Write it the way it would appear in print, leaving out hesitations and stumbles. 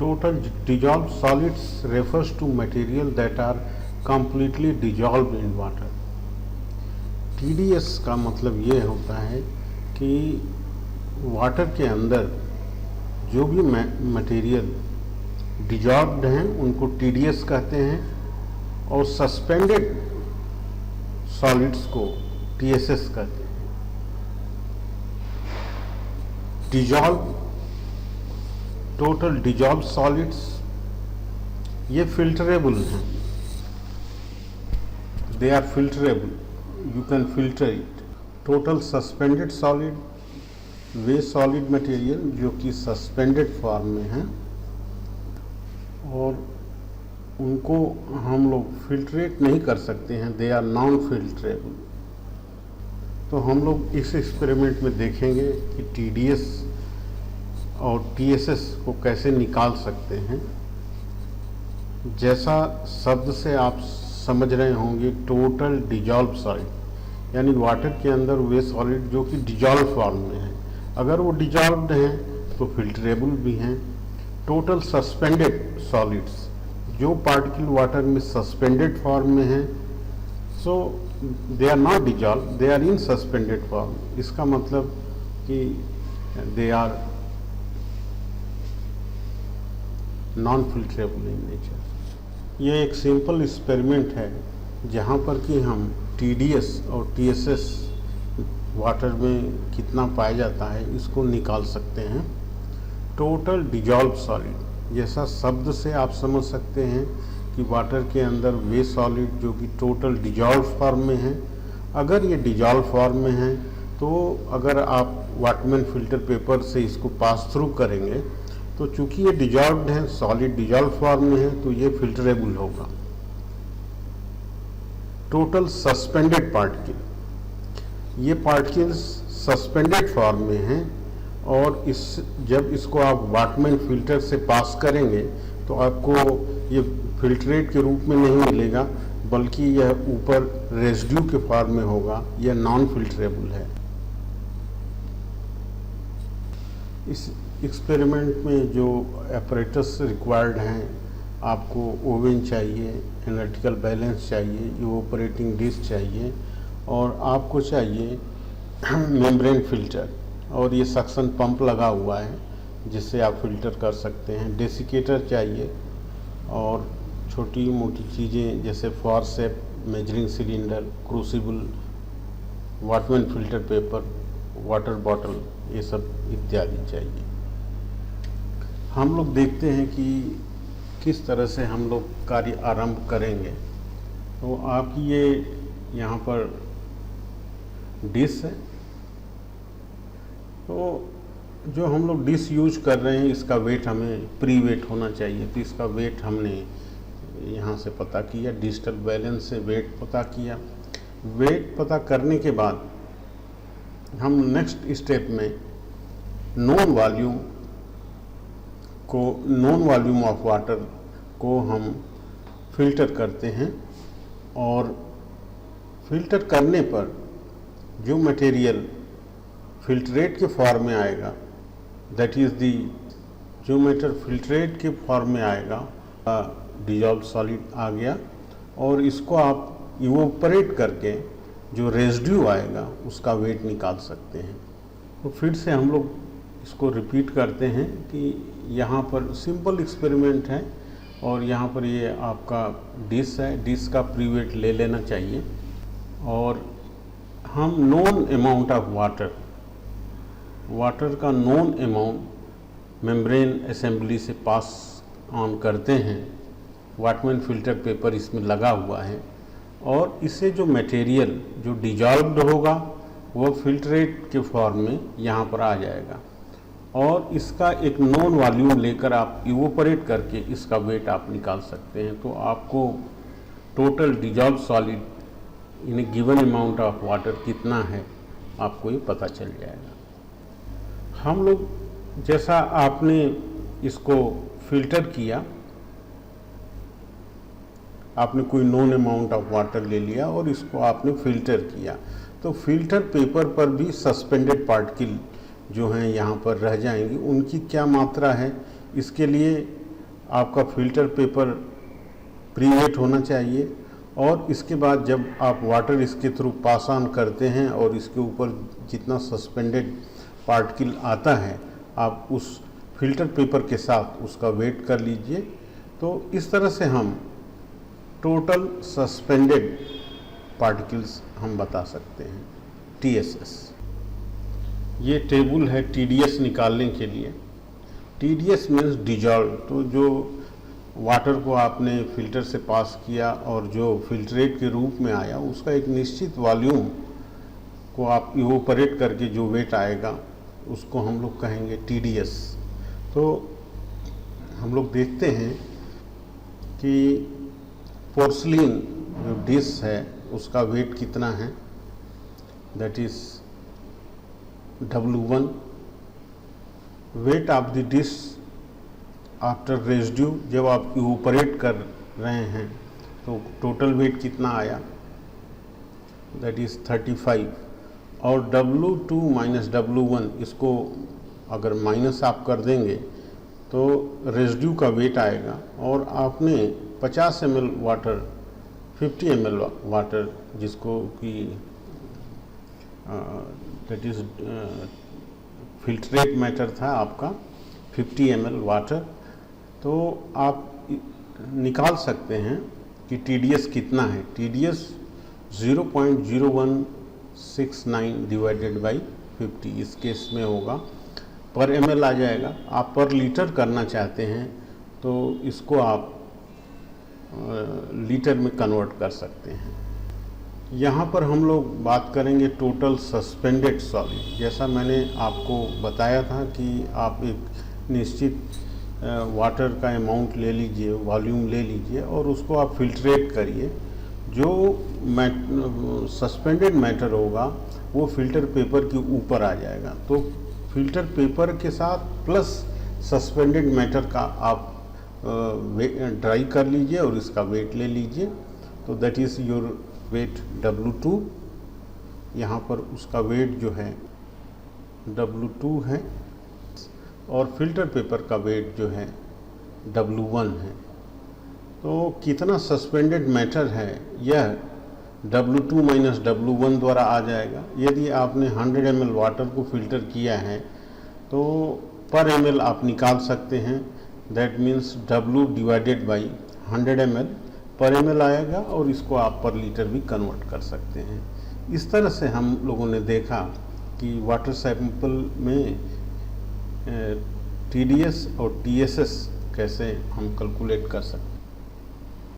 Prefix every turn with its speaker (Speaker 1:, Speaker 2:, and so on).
Speaker 1: Total dissolved solids refers to material that are completely dissolved in water. TDS का मतलब ये होता है कि वाटर के अंदर जो भी मटेरियल डिजॉल्व्ड हैं उनको TDS कहते हैं और सस्पेंडेड सॉलिड्स को TSS कहते हैं। डिजॉल्व टोटल डिजॉल्व सॉलिड्स ये फिल्टरेबल हैं, they are filterable, you can filter it. Total suspended solid वे सॉलिड मटेरियल जो कि सस्पेंडेड फॉर्म में हैं और उनको हम लोग फिल्ट्रेट नहीं कर सकते हैं, दे आर नॉन फिल्टरेबल। तो हम लोग इस एक्सपेरिमेंट में देखेंगे कि TDS और TSS को कैसे निकाल सकते हैं। जैसा शब्द से आप समझ रहे होंगे, टोटल डिजॉल्व सॉलिड यानी वाटर के अंदर वे सॉलिड जो कि डिजॉल्व फॉर्म में है, अगर वो डिजॉल्व्ड हैं तो फिल्टरेबल भी हैं। टोटल सस्पेंडेड सॉलिड्स जो पार्टिकल वाटर में सस्पेंडेड फॉर्म में हैं, so they are not dissolve, they are in suspended form. इसका मतलब कि they are non filterable in nature. ये एक सिंपल एक्सपेरिमेंट है जहाँ पर कि हम TDS और TSS वाटर में कितना पाया जाता है इसको निकाल सकते हैं। टोटल डिजॉल्व सॉलिड जैसा शब्द से आप समझ सकते हैं कि वाटर के अंदर वे सॉलिड जो कि टोटल डिजॉल्व फॉर्म में है, अगर ये डिजॉल्व फॉर्म में है तो अगर आप वाटरमैन फिल्टर पेपर से इसको पास थ्रू करेंगे तो चूंकि ये डिजॉल्व्ड है, सॉलिड डिजॉल्व फॉर्म में है, तो ये फिल्टरेबल होगा। टोटल सस्पेंडेड पार्टिकल, ये पार्टिकल्स सस्पेंडेड फॉर्म में हैं और जब इसको आप वाटरमैन फिल्टर से पास करेंगे तो आपको ये फिल्ट्रेट के रूप में नहीं मिलेगा, बल्कि यह ऊपर रेजिड्यू के फॉर्म में होगा, यह नॉन फिल्टरेबल है। इस एक्सपेरिमेंट में जो एपरेटस रिक्वायर्ड हैं, आपको ओवन चाहिए, एनालिटिकल बैलेंस चाहिए, इवोपरेटिंग डिश चाहिए और आपको चाहिए मेम्ब्रेन फिल्टर और ये सक्शन पंप लगा हुआ है जिससे आप फिल्टर कर सकते हैं। डेसिकेटर चाहिए और छोटी मोटी चीज़ें जैसे forcep, measuring cylinder, crucible, Waterman filter paper, water bottle, ये सब इत्यादि चाहिए। हम लोग देखते हैं कि किस तरह से हम लोग कार्य आरंभ करेंगे। तो आपकी ये यहाँ पर डिश है, तो जो हम लोग डिश यूज कर रहे हैं इसका वेट हमें प्री वेट होना चाहिए। तो इसका वेट हमने यहाँ से पता किया, डिजिटल बैलेंस से वेट पता किया। वेट पता करने के बाद हम नेक्स्ट स्टेप में नॉन वॉल्यूम ऑफ वाटर को हम फिल्टर करते हैं और फिल्टर करने पर जो मटेरियल फिल्ट्रेट के फॉर्म में आएगा, दैट इज़ दी जो मैटर फिल्ट्रेट के फॉर्म में आएगा, डिजॉल्व सॉलिड आ गया और इसको आप इवोपरेट करके जो रेजिड्यू आएगा उसका वेट निकाल सकते हैं। तो फिर से हम लोग इसको रिपीट करते हैं कि यहाँ पर सिंपल एक्सपेरिमेंट है और यहाँ पर ये आपका डिश है, डिश का प्री वेट ले लेना चाहिए और हम नोन अमाउंट ऑफ वाटर का नोन अमाउंट मेम्ब्रेन असेंबली से पास ऑन करते हैं। वाटरमैन फिल्टर पेपर इसमें लगा हुआ है और इससे जो मटेरियल जो डिजॉल्व्ड होगा वो फिल्ट्रेट के फॉर्म में यहाँ पर आ जाएगा और इसका एक नॉन वॉल्यूम लेकर आप इवोपरेट करके इसका वेट आप निकाल सकते हैं। तो आपको total dissolve solid in A given amount of water कितना है आपको ये पता चल जाएगा। हम लोग जैसा आपने इसको फिल्टर किया, आपने कोई नॉन अमाउंट ऑफ वाटर ले लिया और इसको आपने फिल्टर किया, तो फिल्टर पेपर पर भी सस्पेंडेड पार्टिकल जो हैं यहाँ पर रह जाएंगी। उनकी क्या मात्रा है, इसके लिए आपका फ़िल्टर पेपर प्री-हीट होना चाहिए और इसके बाद जब आप वाटर इसके थ्रू पास ऑन करते हैं और इसके ऊपर जितना सस्पेंडेड पार्टिकल आता है आप उस फ़िल्टर पेपर के साथ उसका वेट कर लीजिए। तो इस तरह से हम टोटल सस्पेंडेड पार्टिकल्स हम बता सकते हैं TSS। ये टेबल है TDS निकालने के लिए। TDS मीन्स डिजॉल्व, तो जो वाटर को आपने फ़िल्टर से पास किया और जो फिल्ट्रेट के रूप में आया उसका एक निश्चित वॉल्यूम को आप इवोपरेट करके जो वेट आएगा उसको हम लोग कहेंगे TDS। तो हम लोग देखते हैं कि पोर्सलिन जो डिश है उसका वेट कितना है, that is W1। Weight of the dish after residue, जब आप इवोपरेट कर रहे हैं तो टोटल वेट कितना आया, दैट इज़ 35। और W2 माइनस W1 इसको अगर माइनस आप कर देंगे तो रेजिड्यू का वेट आएगा और आपने 50 ml वाटर 50 ml वाटर जिसको कि दैट इज़ फिल्ट्रेट मैटर था आपका 50 ml वाटर, तो आप निकाल सकते हैं कि TDS कितना है। TDS 0.0169 डिवाइडेड बाई 50 इस केस में होगा, पर ml आ जाएगा। आप पर लीटर करना चाहते हैं तो इसको आप लीटर में कन्वर्ट कर सकते हैं। यहाँ पर हम लोग बात करेंगे टोटल सस्पेंडेड सॉलिड। जैसा मैंने आपको बताया था कि आप एक निश्चित वाटर का अमाउंट ले लीजिए, वॉल्यूम ले लीजिए और उसको आप फिल्ट्रेट करिए। जो सस्पेंडेड मैटर होगा वो फिल्टर पेपर के ऊपर आ जाएगा। तो फिल्टर पेपर के साथ प्लस सस्पेंडेड मैटर का आप ड्राई कर लीजिए और इसका वेट ले लीजिए। तो that is your weight W2। यहाँ पर उसका वेट जो है W2 है और फिल्टर पेपर का वेट जो है W1 है। तो कितना सस्पेंडेड मैटर है यह W2 माइनस W1 द्वारा आ जाएगा। यदि आपने 100 ml वाटर को फिल्टर किया है तो पर ml आप निकाल सकते हैं, that means W divided by 100 ml पर ml आएगा और इसको आप पर लीटर भी कन्वर्ट कर सकते हैं। इस तरह से हम लोगों ने देखा कि वाटर सैंपल में TDS और TSS कैसे हम कैलकुलेट कर सकते हैं।